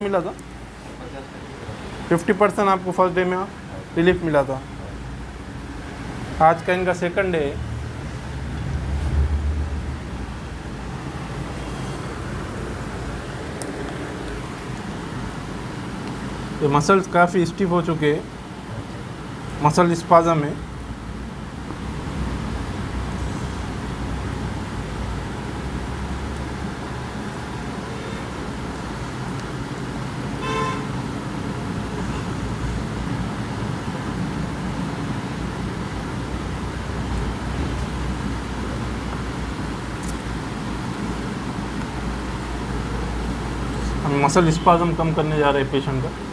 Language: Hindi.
मिला था 50% आपको फर्स्ट डे में रिलीफ मिला था। आज का इनका सेकंड डे है। ये मसल्स काफ़ी स्टिफ हो चुके हैं, मसल स्पाज़म है। हम मसल स्पाज़म कम करने जा रहे हैं पेशेंट का।